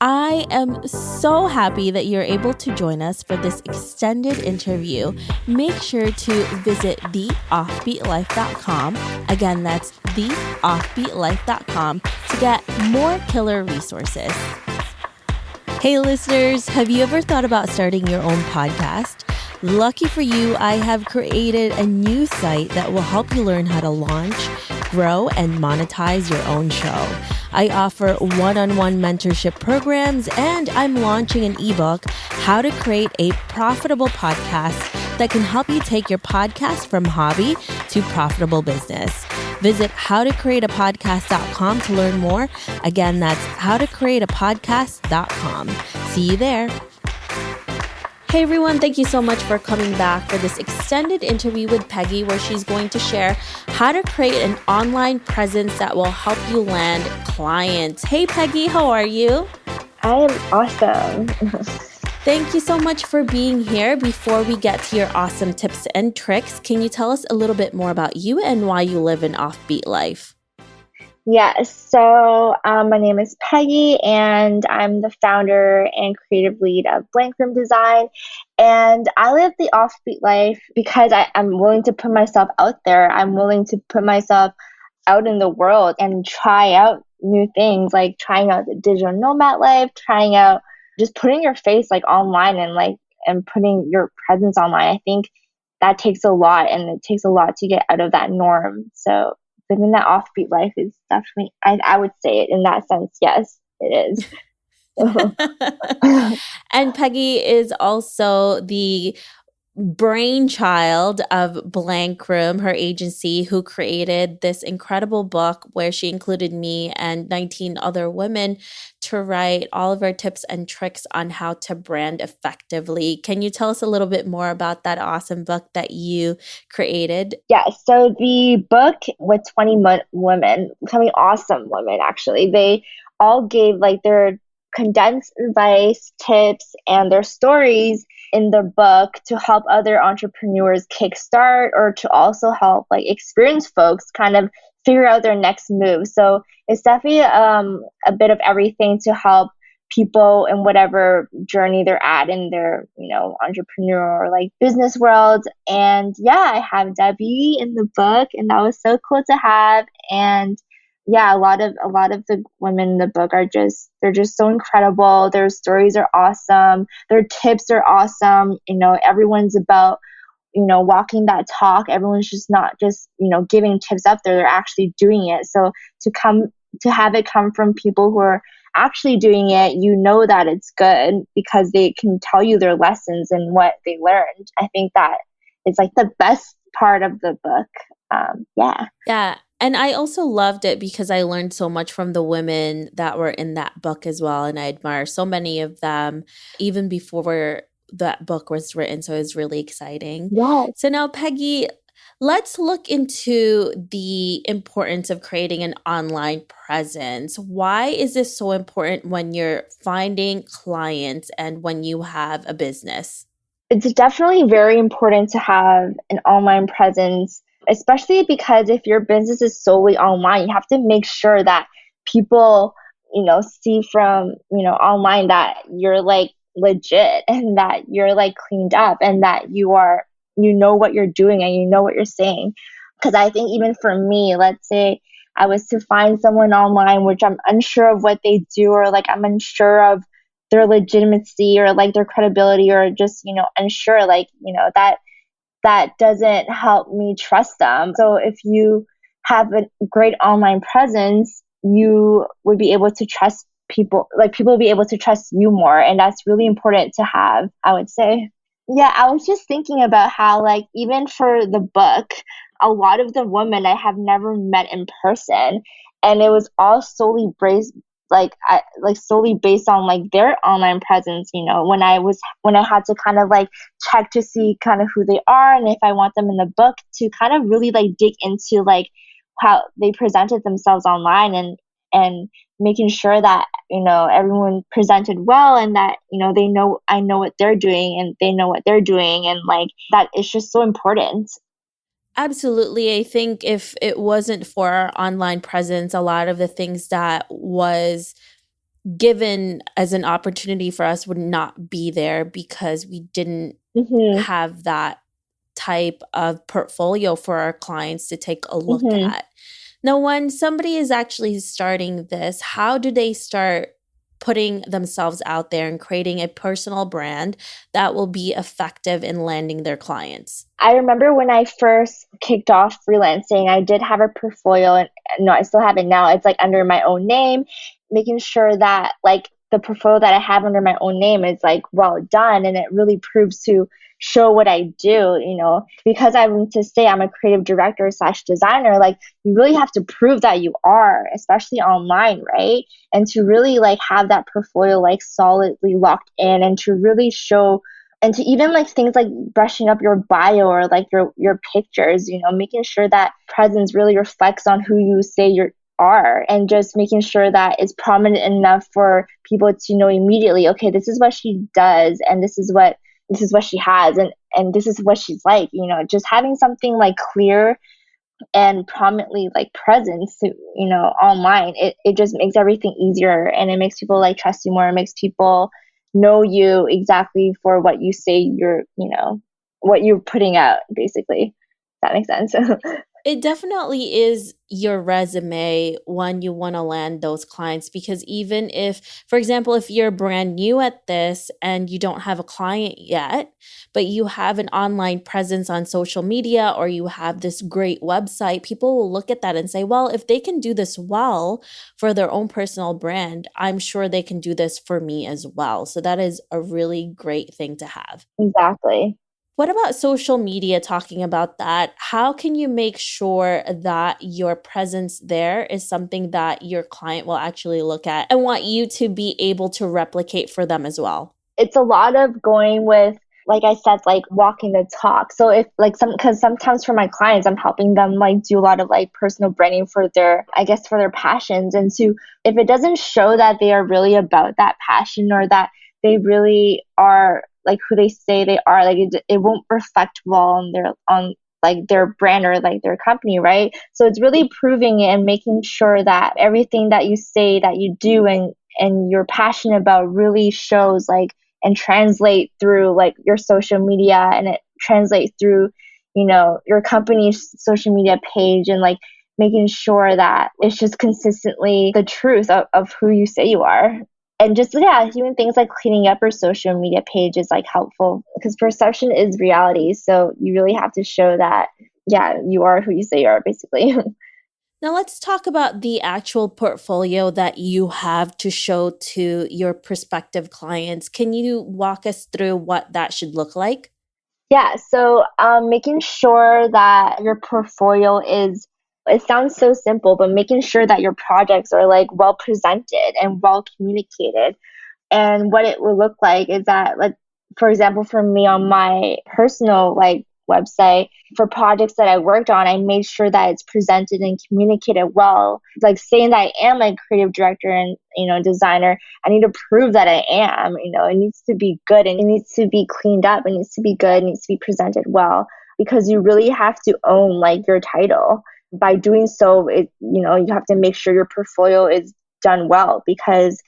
I am so happy that you're able to join us for this extended interview. Make sure to visit theoffbeatlife.com. Again, that's theoffbeatlife.com to get more killer resources. Hey listeners, have you ever thought about starting your own podcast? Lucky for you, I have created a new site that will help you learn how to launch, grow, and monetize your own show. I offer one-on-one mentorship programs, and I'm launching an ebook, How to Create a Profitable Podcast, that can help you take your podcast from hobby to profitable business. Visit howtocreateapodcast.com to learn more. Again, that's howtocreateapodcast.com. See you there. Hey everyone, thank you so much for coming back for this extended interview with Peggy, where she's going to share how to create an online presence that will help you land clients. Hey Peggy, how are you? I am awesome. Thank you so much for being here. Before we get to your awesome tips and tricks, can you tell us a little bit more about you and why you live an offbeat life? Yes, so my name is Peggy, and I'm the founder and creative lead of Blank Room Design. And I live the offbeat life because I'm willing to put myself out there. I'm willing to put myself out in the world and try out new things, like trying out the digital nomad life, trying out just putting your face like online and putting your presence online. I think that takes a lot, and it takes a lot to get out of that norm. So living that offbeat life is definitely, I would say it in that sense. Yes, it is. And Peggy is also the brainchild of Blank Room, her agency, who created this incredible book where she included me and 19 other women to write all of our tips and tricks on how to brand effectively. Can you tell us a little bit more about that awesome book that you created? Yeah, so the book with 20 women, 20 awesome women actually, they all gave like their condensed advice, tips, and their stories in the book to help other entrepreneurs kickstart, or to also help like experienced folks kind of figure out their next move. So it's definitely a bit of everything to help people in whatever journey they're at in their, entrepreneur or like business world. And yeah, I have Debbie in the book, and that was so cool to have. And yeah, a lot of the women in the book they're just so incredible. Their stories are awesome. Their tips are awesome. Everyone's about, walking that talk. Everyone's just not just, giving tips up there. They're actually doing it. So to have it come from people who are actually doing it, that it's good because they can tell you their lessons and what they learned. I think that is like the best part of the book. Yeah. And I also loved it because I learned so much from the women that were in that book as well. And I admire so many of them even before that book was written. So it was really exciting. Yeah. So now, Peggy, let's look into the importance of creating an online presence. Why is this so important when you're finding clients and when you have a business? It's definitely very important to have an online presence, especially because if your business is solely online, you have to make sure that people, see from, online that you're like legit and that you're like cleaned up and that you know what you're doing and you know what you're saying. Because I think even for me, let's say I was to find someone online, which I'm unsure of what they do, or like I'm unsure of their legitimacy or like their credibility, or just, unsure, like, that doesn't help me trust them. So if you have a great online presence, you would be able to trust people, like people will be able to trust you more. And that's really important to have, I would say. Yeah, I was just thinking about how, like, even for the book, a lot of the women I have never met in person, and it was all solely based, solely based on like their online presence. When I had to kind of like check to see kind of who they are and if I want them in the book, to kind of really like dig into like how they presented themselves online, and making sure that everyone presented well, and that they know I know what they're doing and they know what they're doing, and like that is just so important. Absolutely. I think if it wasn't for our online presence, a lot of the things that was given as an opportunity for us would not be there because we didn't Mm-hmm. have that type of portfolio for our clients to take a look Mm-hmm. at. Now, when somebody is actually starting this, how do they start putting themselves out there and creating a personal brand that will be effective in landing their clients? I remember when I first kicked off freelancing, I did have a portfolio, and no, I still have it now. It's like under my own name, making sure that like the portfolio that I have under my own name is like well done, and it really proves to show what I do, because I want to say I'm a creative director slash designer, like you really have to prove that you are, especially online, right? And to really like have that portfolio like solidly locked in and to really show and to even like things like brushing up your bio or like your pictures, making sure that presence really reflects on who you say you are, and just making sure that it's prominent enough for people to know immediately, okay, this is what she does and this is what she has, and this is what she's like, just having something like clear and prominently like present, online. It just makes everything easier, and it makes people like trust you more. It makes people know you exactly for what you say what you're putting out, basically. That makes sense. It definitely is your resume when you want to land those clients, because even if, for example, if you're brand new at this and you don't have a client yet, but you have an online presence on social media or you have this great website, people will look at that and say, well, if they can do this well for their own personal brand, I'm sure they can do this for me as well. So that is a really great thing to have. Exactly. What about social media? Talking about that, how can you make sure that your presence there is something that your client will actually look at and want you to be able to replicate for them as well? It's a lot of going with, like I said, like walking the talk. So if like because sometimes for my clients, I'm helping them like do a lot of like personal branding for their passions. And so if it doesn't show that they are really about that passion, or that they really are like who they say they are, like it won't reflect well on like their brand or like their company, right? So it's really proving it and making sure that everything that you say that you do and you're passionate about really shows like and translate through like your social media, and it translates through your company's social media page, and like making sure that it's just consistently the truth of who you say you are. And just, yeah, even things like cleaning up your social media page is like helpful, because perception is reality, so you really have to show that, yeah, you are who you say you are, basically. Now, let's talk about the actual portfolio that you have to show to your prospective clients. Can you walk us through what that should look like? Yeah, so making sure that your portfolio is, it sounds so simple, but making sure that your projects are like well presented and well communicated. And what it will look like is that, like, for example, for me on my personal like website, for projects that I worked on, I made sure that it's presented and communicated well. Like saying that I am a creative director and designer, I need to prove that I am. It needs to be good, and it needs to be cleaned up. It needs to be good. It needs to be presented well, because you really have to own like your title. By doing so, you have to make sure your portfolio is done well, because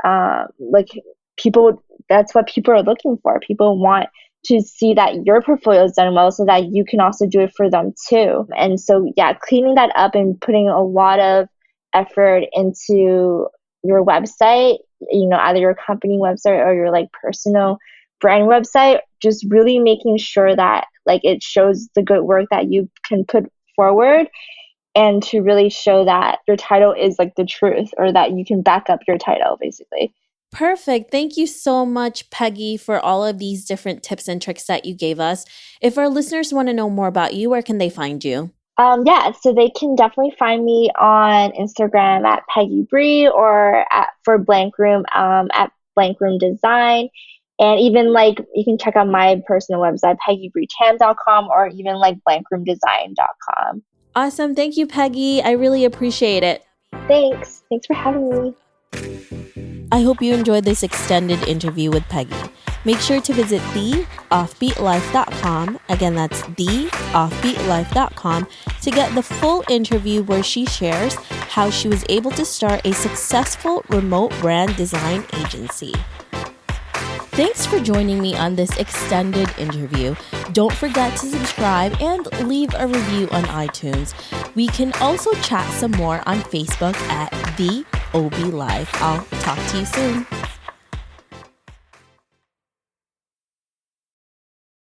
like people, that's what people are looking for. People want to see that your portfolio is done well, so that you can also do it for them too. And so, yeah, cleaning that up and putting a lot of effort into your website, either your company website or your like personal brand website, just really making sure that like it shows the good work that you can put forward, and to really show that your title is like the truth, or that you can back up your title, basically. Perfect. Thank you so much, Peggy, for all of these different tips and tricks that you gave us. If our listeners want to know more about you, where can they find you? Yeah, so they can definitely find me on Instagram at Peggy Bree, or for Blank Room at Blank Room Design. And even like you can check out my personal website, peggybreetam.com, or even like blankroomdesign.com. Awesome. Thank you, Peggy. I really appreciate it. Thanks for having me. I hope you enjoyed this extended interview with Peggy. Make sure to visit theoffbeatlife.com. Again, that's theoffbeatlife.com to get the full interview where she shares how she was able to start a successful remote brand design agency. Thanks for joining me on this extended interview. Don't forget to subscribe and leave a review on iTunes. We can also chat some more on Facebook at The OB Life. I'll talk to you soon.